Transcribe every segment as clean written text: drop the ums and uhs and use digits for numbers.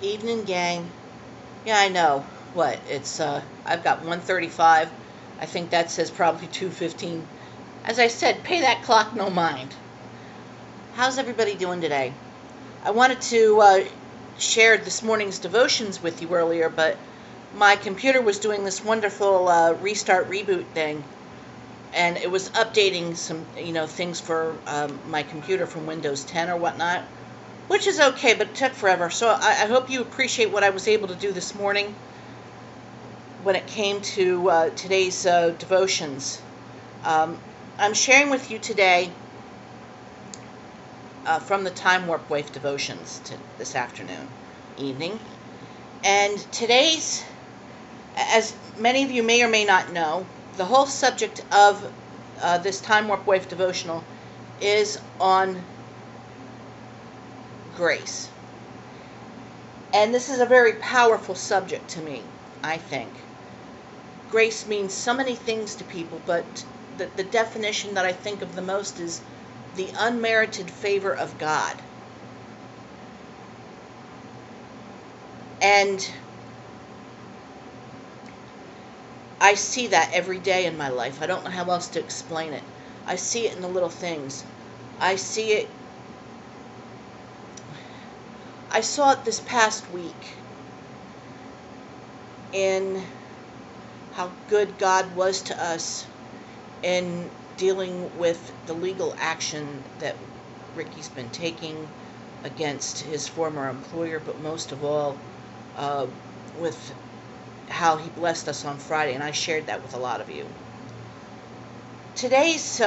Evening, gang. Yeah, I know. What? I've got 1:35. I think that says probably 2:15. As I said, pay that clock no mind. How's everybody doing today? I wanted to share this morning's devotions with you earlier, but my computer was doing this wonderful restart reboot thing, and it was updating some, things for my computer from Windows 10 or whatnot, which is okay, but it took forever. So I hope you appreciate what I was able to do this morning when it came to today's devotions. I'm sharing with you today from the Time Warp Wave devotions this evening. And today's, as many of you may or may not know, the whole subject of this Time Warp Wave devotional is on grace. And this is a very powerful subject to me, I think. Grace means so many things to people, but the definition that I think of the most is the unmerited favor of God. And I see that every day in my life. I don't know how else to explain it. I see it in the little things. I saw it this past week in how good God was to us in dealing with the legal action that Ricky's been taking against his former employer, but most of all with how he blessed us on Friday, and I shared that with a lot of you. Today's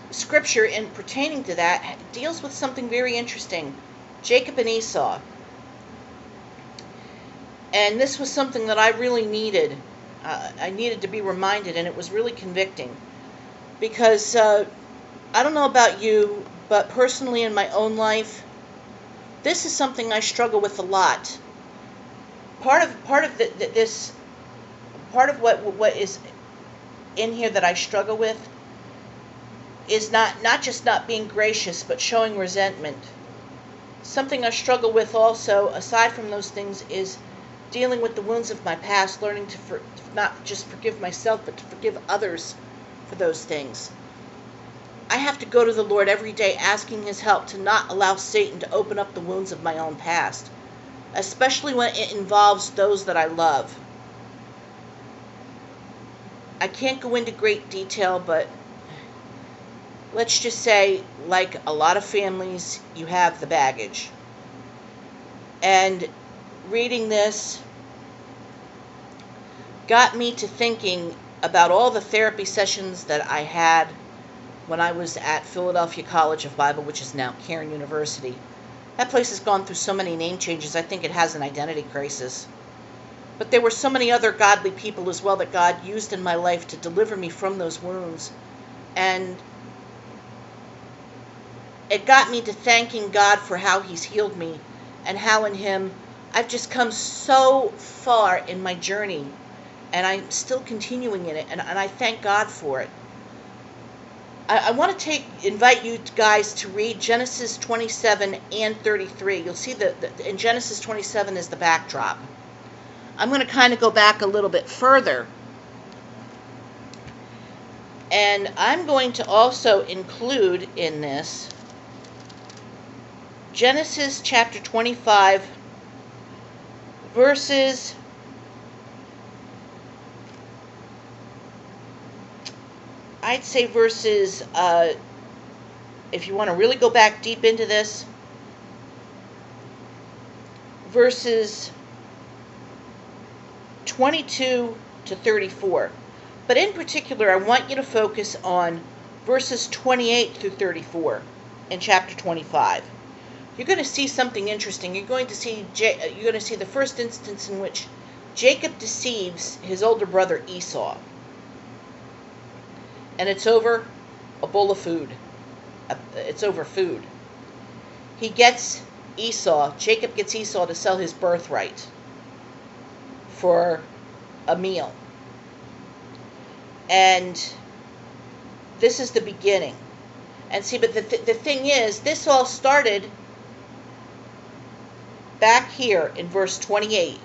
scripture in pertaining to that deals with something very interesting, Jacob and Esau. And this was something that I really needed. I needed to be reminded, and it was really convicting. Because I don't know about you, but personally in my own life, this is something I struggle with a lot. Part of what is in here that I struggle with is not just not being gracious, but showing resentment. Something I struggle with also, aside from those things, is dealing with the wounds of my past, learning to not just forgive myself, but to forgive others for those things. I have to go to the Lord every day asking His help to not allow Satan to open up the wounds of my own past, especially when it involves those that I love. I can't go into great detail, but let's just say, like a lot of families, you have the baggage. And reading this got me to thinking about all the therapy sessions that I had when I was at Philadelphia College of Bible, which is now Cairn University. That place has gone through so many name changes, I think it has an identity crisis. But there were so many other godly people as well that God used in my life to deliver me from those wounds. And it got me to thanking God for how He's healed me, and how in Him I've just come so far in my journey, and I'm still continuing in it, and I thank God for it. I want to invite you guys to read Genesis 27 and 33. You'll see that in Genesis 27 is the backdrop. I'm going to kind of go back a little bit further, and I'm going to also include in this Genesis chapter 25, verses I'd say verses, if you want to really go back deep into this, verses 22 to 34. But in particular, I want you to focus on verses 28 through 34 in chapter 25. You're going to see something interesting. You're going to see the first instance in which Jacob deceives his older brother Esau. And it's over a bowl of food. It's over food. Jacob gets Esau to sell his birthright for a meal. And this is the beginning. And see, but the thing is, this all started back here in verse 28, it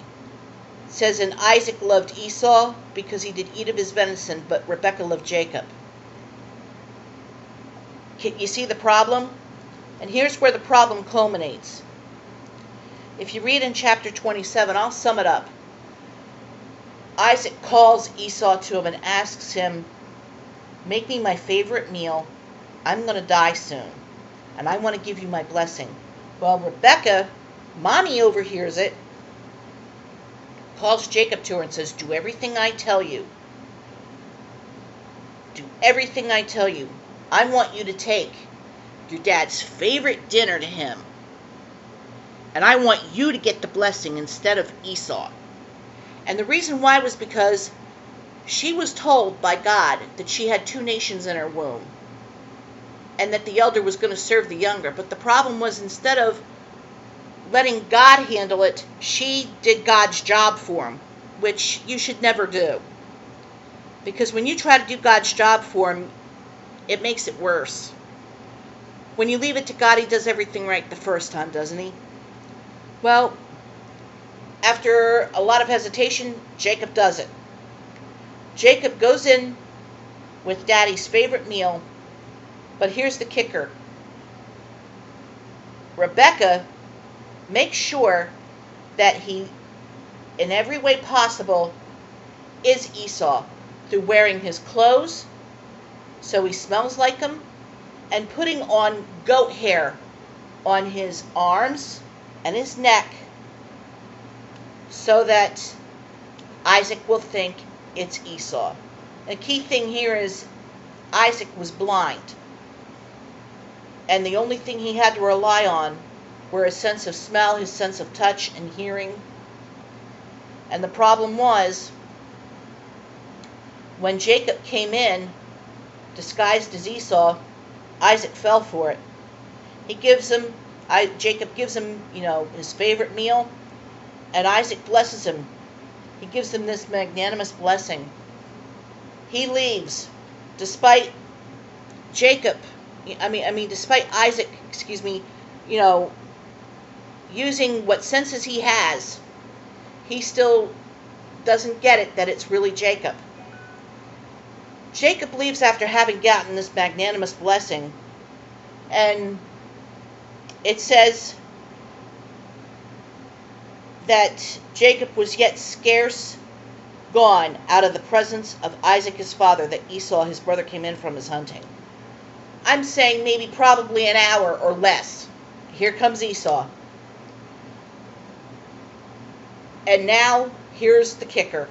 says, and Isaac loved Esau because he did eat of his venison, but Rebekah loved Jacob. You see the problem? And here's where the problem culminates. If you read in chapter 27, I'll sum it up. Isaac calls Esau to him and asks him, make me my favorite meal. I'm going to die soon, and I want to give you my blessing. Well, Rebekah, mommy overhears it, calls Jacob to her and says, do everything I tell you. Do everything I tell you. I want you to take your dad's favorite dinner to him, and I want you to get the blessing instead of Esau. And the reason why was because she was told by God that she had two nations in her womb, and that the elder was going to serve the younger. But the problem was, instead of letting God handle it, she did God's job for him, which you should never do. Because when you try to do God's job for him, it makes it worse. When you leave it to God, he does everything right the first time, doesn't he? Well, after a lot of hesitation, Jacob does it. Jacob goes in with Daddy's favorite meal, but here's the kicker. Rebekah makes sure that he, in every way possible, is Esau, through wearing his clothes so he smells like him, and putting on goat hair on his arms and his neck so that Isaac will think it's Esau. The key thing here is Isaac was blind, and the only thing he had to rely on were his sense of smell, his sense of touch and hearing. And the problem was, when Jacob came in disguised as Esau, Isaac fell for it. Jacob gives him, his favorite meal, and Isaac blesses him. He gives him this magnanimous blessing. He leaves, despite despite Isaac, using what senses he has. He still doesn't get it that it's really Jacob. Jacob leaves after having gotten this magnanimous blessing, and it says that Jacob was yet scarce gone out of the presence of Isaac his father, that Esau his brother came in from his hunting. I'm saying maybe probably an hour or less. Here comes Esau. And now, here's the kicker.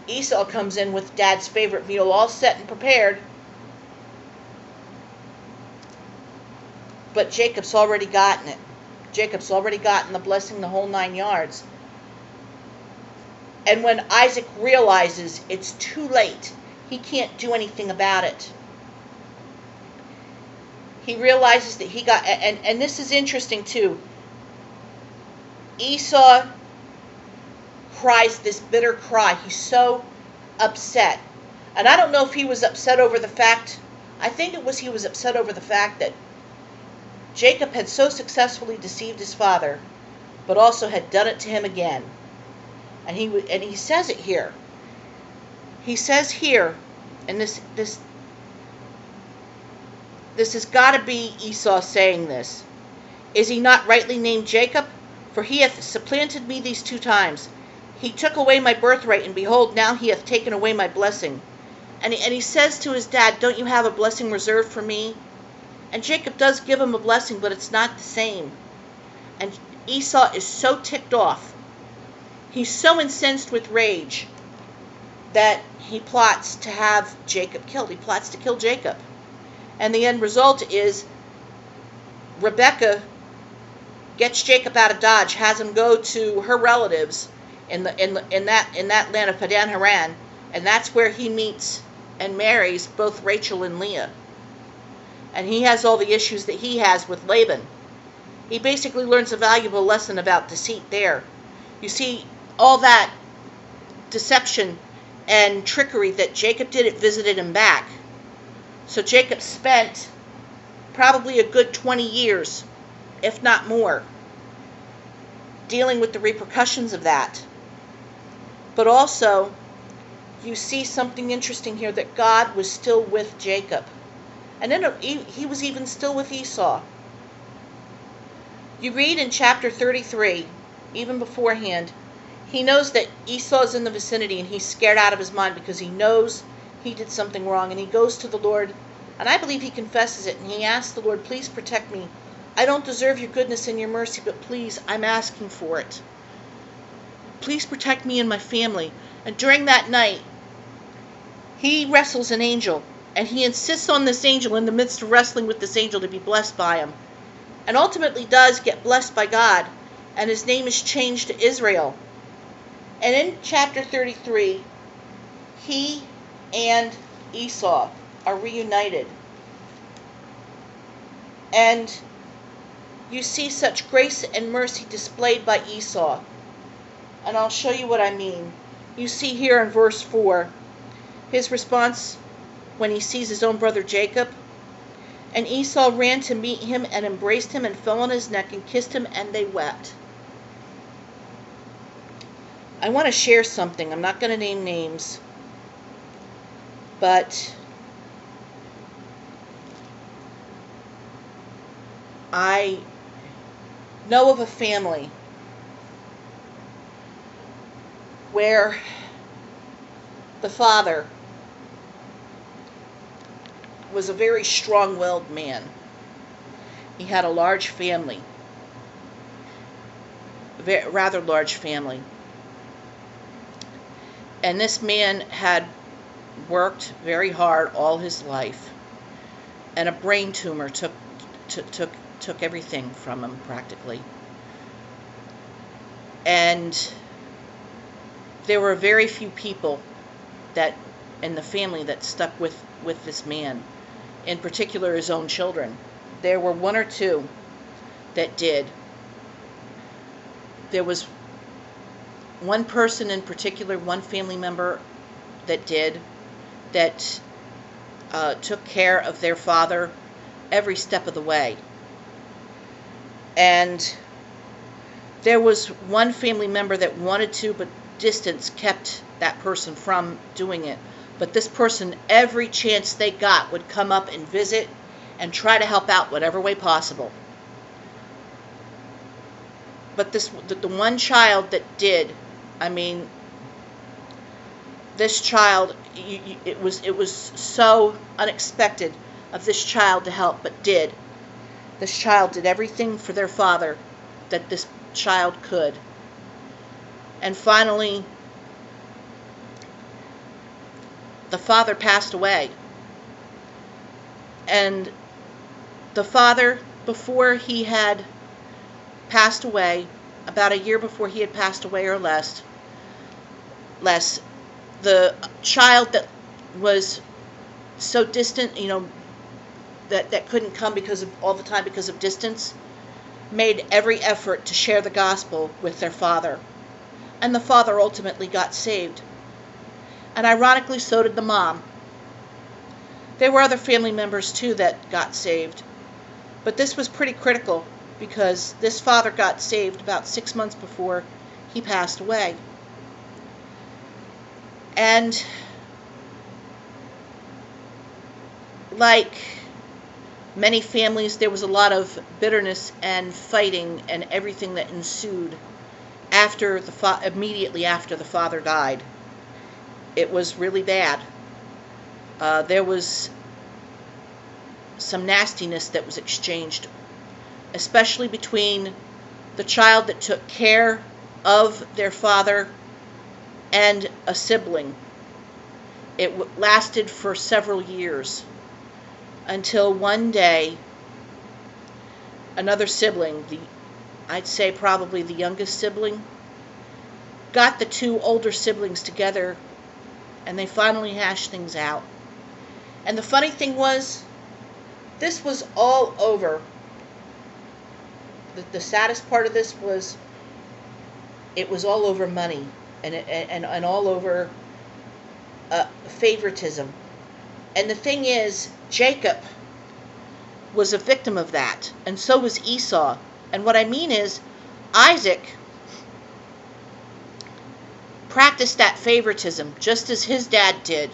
Esau comes in with Dad's favorite meal all set and prepared, but Jacob's already gotten it. Jacob's already gotten the blessing, the whole 9 yards. And when Isaac realizes it's too late, he can't do anything about it. He realizes that he got, and this is interesting too. Esau cries this bitter cry. He's so upset. And I don't know if he was upset over the fact, he was upset over the fact that Jacob had so successfully deceived his father, but also had done it to him again. And he says it here. He says here, and this has got to be Esau saying this. Is he not rightly named Jacob? For he hath supplanted me these 2 times. He took away my birthright, and behold, now he hath taken away my blessing. And he says to his dad, don't you have a blessing reserved for me? And Jacob does give him a blessing, but it's not the same. And Esau is so ticked off. He's so incensed with rage that he plots to have Jacob killed. He plots to kill Jacob. And the end result is Rebekah gets Jacob out of Dodge, has him go to her relatives in that land of Padan Haran, and that's where he meets and marries both Rachel and Leah. And he has all the issues that he has with Laban. He basically learns a valuable lesson about deceit there. You see, all that deception and trickery that Jacob did, it visited him back. So Jacob spent probably a good 20 years, if not more, dealing with the repercussions of that. But also, you see something interesting here, that God was still with Jacob. And then he was even still with Esau. You read in chapter 33, even beforehand, he knows that Esau's in the vicinity, and he's scared out of his mind because he knows he did something wrong. And he goes to the Lord, and I believe he confesses it, and he asks the Lord, please protect me. I don't deserve your goodness and your mercy, but please, I'm asking for it. Please protect me and my family. And during that night, he wrestles an angel, and he insists on this angel, in the midst of wrestling with this angel, to be blessed by him. And ultimately does get blessed by God, and his name is changed to Israel. And in chapter 33, he and Esau are reunited. And you see such grace and mercy displayed by Esau. And I'll show you what I mean. You see here in verse 4, his response when he sees his own brother Jacob. And Esau ran to meet him and embraced him and fell on his neck and kissed him, and they wept. I want to share something. I'm not going to name names. But I know of a family where the father was a very strong-willed man. He had a large family, a rather large family. And this man had worked very hard all his life, and a brain tumor took everything from him practically. And there were very few people that in the family that stuck with this man, in particular his own children. There were one or two that did. There was one person in particular, one family member that did, that took care of their father every step of the way. And there was one family member that wanted to, but distance kept that person from doing it. But this person, every chance they got, would come up and visit and try to help out whatever way possible. But the one child that did, I mean, this child, it was so unexpected of this child to help, but did. This child did everything for their father that this child could. And finally, the father passed away. And the father, before he had passed away, about a year before he had passed away or less, the child that was so distant, that couldn't come all the time because of distance, made every effort to share the gospel with their father. And the father ultimately got saved. And ironically, so did the mom. There were other family members too that got saved. But this was pretty critical, because this father got saved about 6 months before he passed away. And like many families, there was a lot of bitterness and fighting and everything that ensued immediately after the father died. It was really bad. There was some nastiness that was exchanged, especially between the child that took care of their father and a sibling. It lasted for several years, until one day another sibling, I'd say probably the youngest sibling, got the two older siblings together, and they finally hashed things out. And the funny thing was, this was all over. The saddest part of this was, it was all over money, and all over favoritism. And the thing is, Jacob was a victim of that, and so was Esau. And what I mean is, Isaac practiced that favoritism just as his dad did.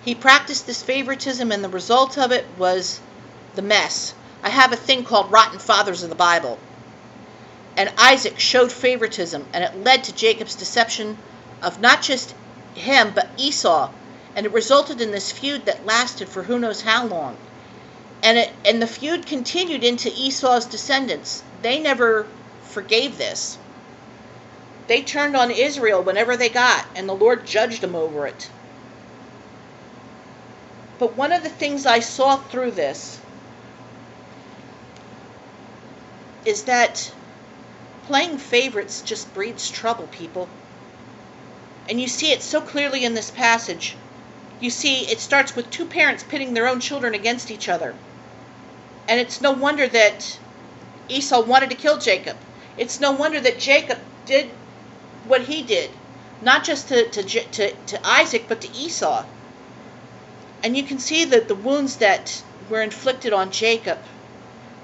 He practiced this favoritism, and the result of it was the mess. I have a thing called Rotten Fathers of the Bible. And Isaac showed favoritism, and it led to Jacob's deception of not just him, but Esau. And it resulted in this feud that lasted for who knows how long. And the feud continued into Esau's descendants. They never forgave this. They turned on Israel whenever they got, and the Lord judged them over it. But one of the things I saw through this is that playing favorites just breeds trouble, people. And you see it so clearly in this passage. You see, it starts with two parents pitting their own children against each other. And it's no wonder that Esau wanted to kill Jacob. It's no wonder that Jacob did what he did. Not just to Isaac, but to Esau. And you can see that the wounds that were inflicted on Jacob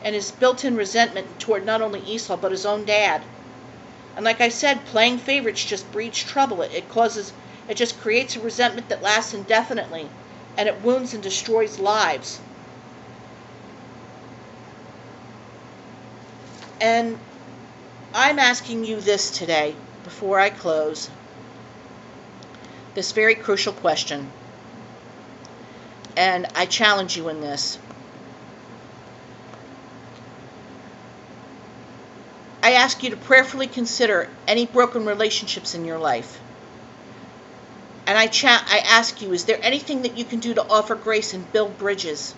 and his built-in resentment toward not only Esau, but his own dad. And like I said, playing favorites just breeds trouble. It just creates a resentment that lasts indefinitely, and it wounds and destroys lives. And I'm asking you this today, before I close, this very crucial question. And I challenge you in this. I ask you to prayerfully consider any broken relationships in your life. And I ask you, is there anything that you can do to offer grace and build bridges?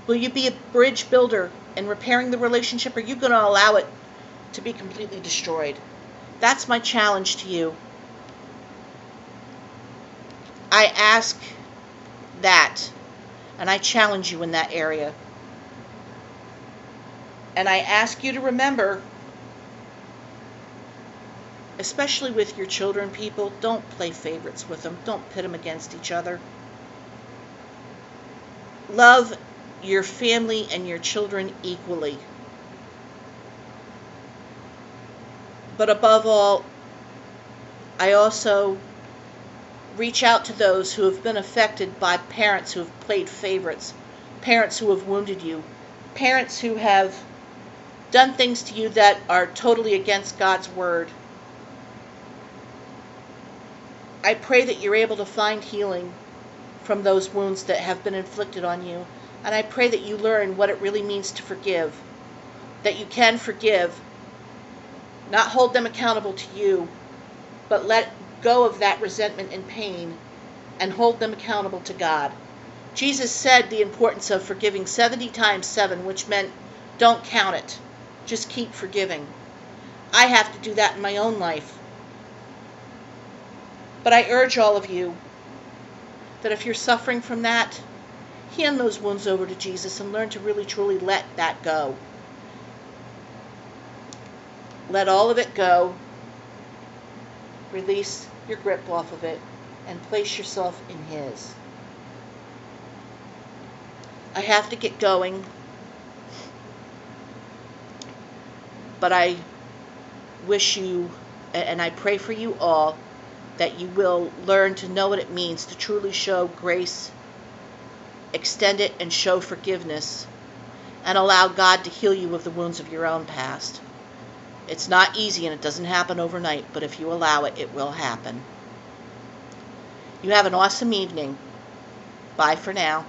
Will you be a bridge builder in repairing the relationship, or are you going to allow it to be completely destroyed? That's my challenge to you. I ask that, and I challenge you in that area. And I ask you to remember, especially with your children, people, don't play favorites with them. Don't pit them against each other. Love your family and your children equally. But above all, I also reach out to those who have been affected by parents who have played favorites, parents who have wounded you, parents who have done things to you that are totally against God's word. I pray that you're able to find healing from those wounds that have been inflicted on you. And I pray that you learn what it really means to forgive. That you can forgive, not hold them accountable to you, but let go of that resentment and pain and hold them accountable to God. Jesus said the importance of forgiving 70 times 7, which meant don't count it. Just keep forgiving. I have to do that in my own life. But I urge all of you that if you're suffering from that, hand those wounds over to Jesus and learn to really truly let that go. Let all of it go. Release your grip off of it and place yourself in His. I have to get going, but I wish you, and I pray for you all, that you will learn to know what it means to truly show grace, extend it, and show forgiveness, and allow God to heal you of the wounds of your own past. It's not easy and it doesn't happen overnight, but if you allow it, it will happen. You have an awesome evening. Bye for now.